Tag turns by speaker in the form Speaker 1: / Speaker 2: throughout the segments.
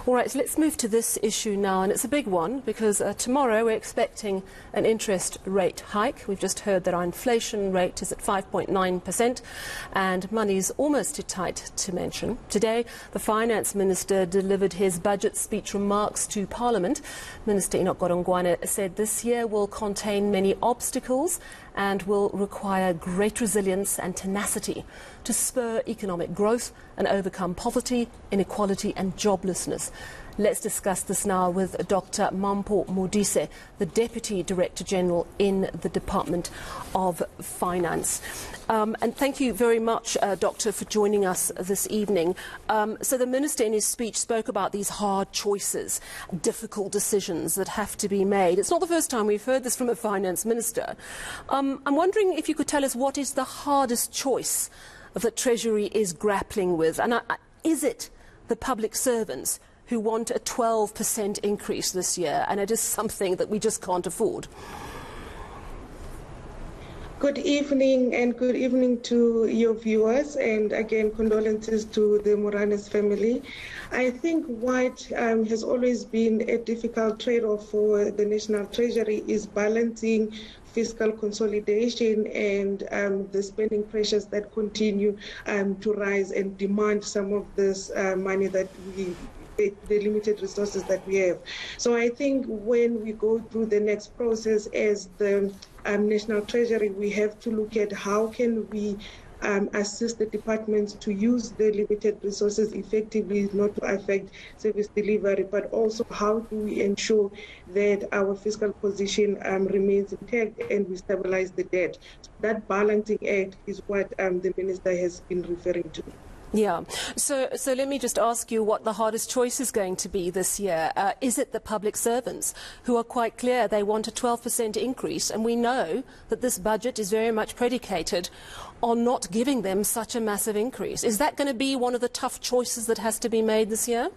Speaker 1: All right, so let's move to this issue now, and it's a big one because tomorrow we're expecting an interest rate hike. We've just heard that our inflation rate is at 5.9% and money's almost too tight to mention. Today, the Finance Minister delivered his budget speech remarks to Parliament. Minister Enoch Godongwane said this year will contain many obstacles and will require great resilience and tenacity to spur economic growth and overcome poverty, inequality and joblessness. Let's discuss this now with Dr. Mampho Modise, the Deputy Director General in the Department of Finance. And thank you very much, Doctor, for joining us this evening. So the Minister in his speech spoke about these hard choices, difficult decisions that have to be made. It's not the first time we've heard this from a Finance Minister. I'm wondering if you could tell us what is the hardest choice that Treasury is grappling with, and is it the public servants who want a 12% increase this year, and it is something that we just can't afford?
Speaker 2: Good evening, and good evening to your viewers, and again condolences to the Moranes family. I think what has always been a difficult trade-off for the National Treasury is balancing fiscal consolidation and the spending pressures that continue to rise and demand some of this money that the limited resources that we have. So I think when we go through the next process as the National Treasury, we have to look at how can we assist the departments to use the limited resources effectively, not to affect service delivery, but also how do we ensure that our fiscal position remains intact and we stabilize the debt. So that balancing act is what the Minister has been referring to.
Speaker 1: Yeah. So let me just ask you what the hardest choice is going to be this year. Is it the public servants who are quite clear they want a 12% increase? And we know that this budget is very much predicated on not giving them such a massive increase. Is that going to be one of the tough choices that has to be made this year?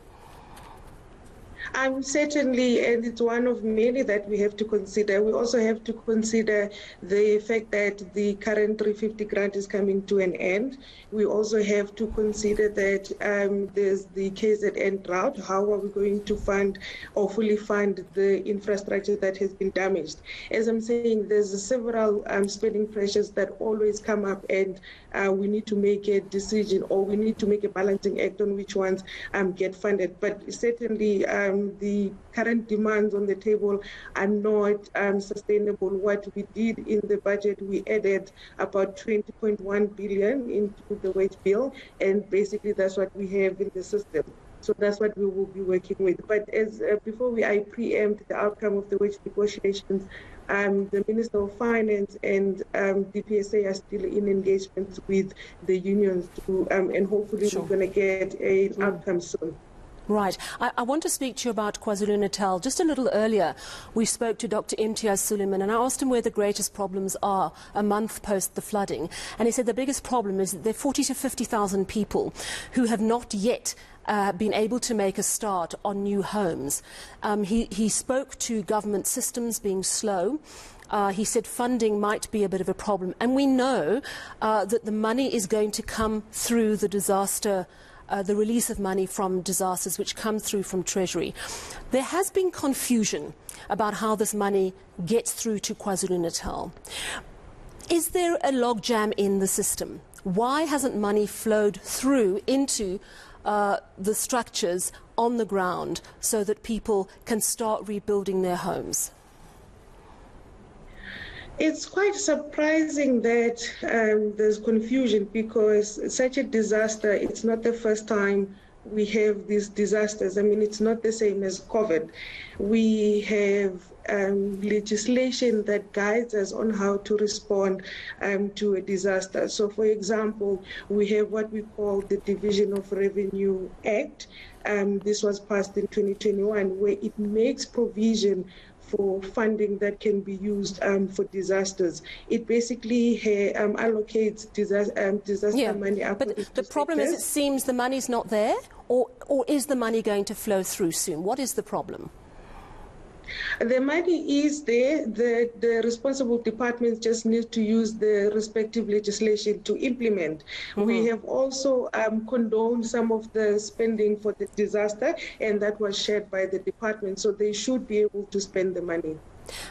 Speaker 2: Certainly, and it's one of many that we have to consider. We also have to consider the fact that the current 350 grant is coming to an end. We also have to consider that there's the KZN drought. How are we going to fund or fully fund the infrastructure that has been damaged? As I'm saying, there's several spending pressures that always come up, and we need to make a decision, or we need to make a balancing act on which ones get funded. But certainly, the current demands on the table are not sustainable. What we did in the budget, we added about 20.1 billion into the wage bill, and basically that's what we have in the system. So that's what we will be working with. But as before I preempt the outcome of the wage negotiations, the Minister of Finance and DPSA are still in engagement with the unions to, and hopefully we're going to get an outcome soon.
Speaker 1: Right. I want to speak to you about Kwazulu-Natal. Just a little earlier, we spoke to Dr. Imtiaz Suleiman, and I asked him where the greatest problems are a month post the flooding. And he said the biggest problem is that there are 40 to 50,000 people who have not yet been able to make a start on new homes. He spoke to government systems being slow. He said funding might be a bit of a problem. And we know that the money is going to come through the disaster the release of money from disasters which come through from Treasury. There has been confusion about how this money gets through to KwaZulu-Natal. Is there a logjam in the system? Why hasn't money flowed through into the structures on the ground so that people can start rebuilding their homes?
Speaker 2: It's quite surprising that there's confusion, because such a disaster, it's not the first time we have these disasters. I mean, it's not the same as COVID. We have legislation that guides us on how to respond to a disaster. So, for example, we have what we call the Division of Revenue Act. This was passed in 2021, where it makes provision for funding that can be used for disasters. It basically allocates disaster money.
Speaker 1: But the problem is, it seems the money's not there, or is the money going to flow through soon? What is the problem?
Speaker 2: The money is there. The responsible departments just need to use the respective legislation to implement. We have also condoned some of the spending for the disaster, and that was shared by the department, so they should be able to spend the money.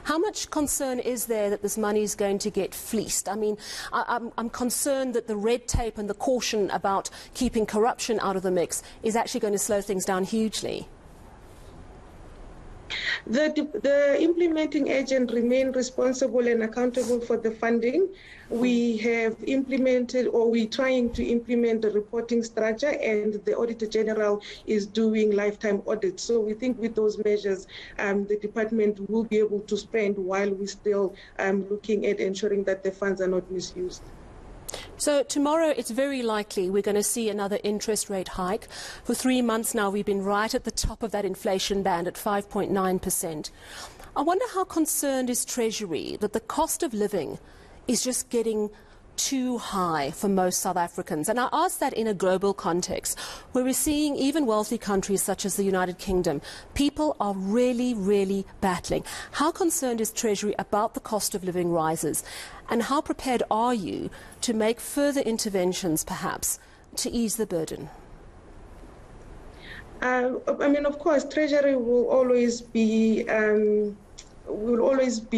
Speaker 1: How much concern is there that this money is going to get fleeced? I mean, I'm concerned that the red tape and the caution about keeping corruption out of the mix is actually going to slow things down hugely.
Speaker 2: The implementing agent remain responsible and accountable for the funding. We have implemented, or we're trying to implement, the reporting structure, and the Auditor General is doing lifetime audits. So we think with those measures, the department will be able to spend while we're still looking at ensuring that the funds are not misused.
Speaker 1: So tomorrow it's very likely we're going to see another interest rate hike. For 3 months now we've been right at the top of that inflation band at 5.9%. I wonder how concerned is Treasury that the cost of living is just getting too high for most South Africans. And I ask that in a global context where we're seeing even wealthy countries such as the United Kingdom, people are really, really battling. How concerned is Treasury about the cost of living rises? And how prepared are you to make further interventions, perhaps, to ease the burden?
Speaker 2: I mean, of course, Treasury will always be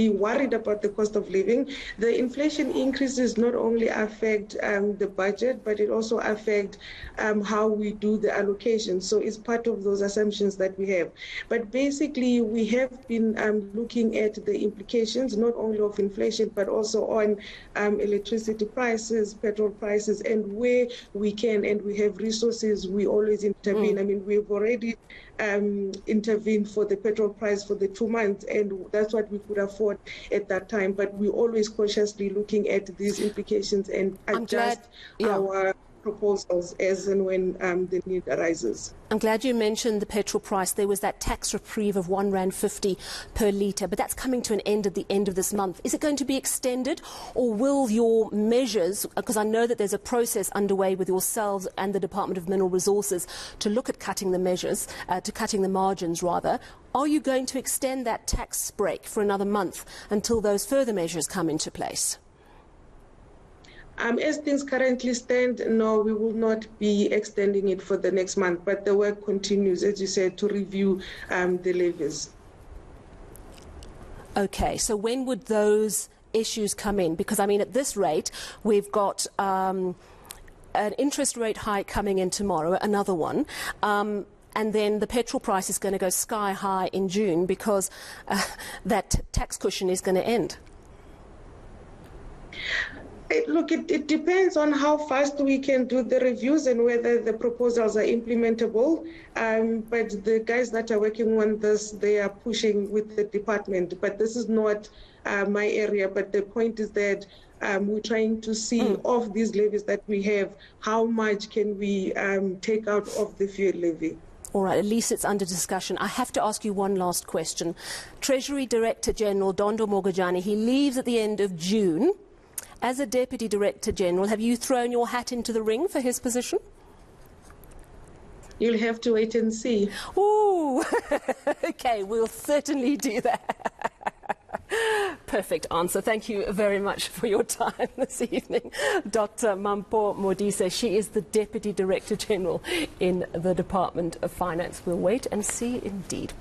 Speaker 2: worried about the cost of living. The inflation increases not only affect the budget, but it also affect how we do the allocation. So it's part of those assumptions that we have. But basically, we have been looking at the implications not only of inflation, but also on electricity prices, petrol prices, and where we can and we have resources, we always intervene. I mean, we've already intervened for the petrol price for the 2 months, and that's what we could afford at that time. But we're always cautiously looking at these implications and adjust our proposals as and when the need arises.
Speaker 1: I'm glad you mentioned the petrol price. There was that tax reprieve of R1.50 per litre, but that's coming to an end at the end of this month. Is it going to be extended, or will your measures, because I know that there's a process underway with yourselves and the Department of Mineral Resources to look at cutting the measures, to cutting the margins rather, are you going to extend that tax break for another month until those further measures come into place?
Speaker 2: As things currently stand, no, we will not be extending it for the next month, but the work continues, as you said, to review the levies.
Speaker 1: Okay, so when would those issues come in? Because, I mean, at this rate, we've got an interest rate hike coming in tomorrow, another one. And then the petrol price is going to go sky high in June because that tax cushion is going to end.
Speaker 2: Look, it depends on how fast we can do the reviews and whether the proposals are implementable. But the guys that are working on this, they are pushing with the department. But this is not my area. But the point is that we're trying to see of these levies that we have, how much can we take out of the fuel levy.
Speaker 1: All right, at least it's under discussion. I have to ask you one last question. Treasury Director General Dondo Mogajane, he leaves at the end of June. As a Deputy Director General, have you thrown your hat into the ring for his position?
Speaker 2: You'll have to wait and see.
Speaker 1: Ooh, okay, we'll certainly do that. Perfect answer. Thank you very much for your time this evening. Dr. Mampho Modise, she is the Deputy Director General in the Department of Finance. We'll wait and see indeed.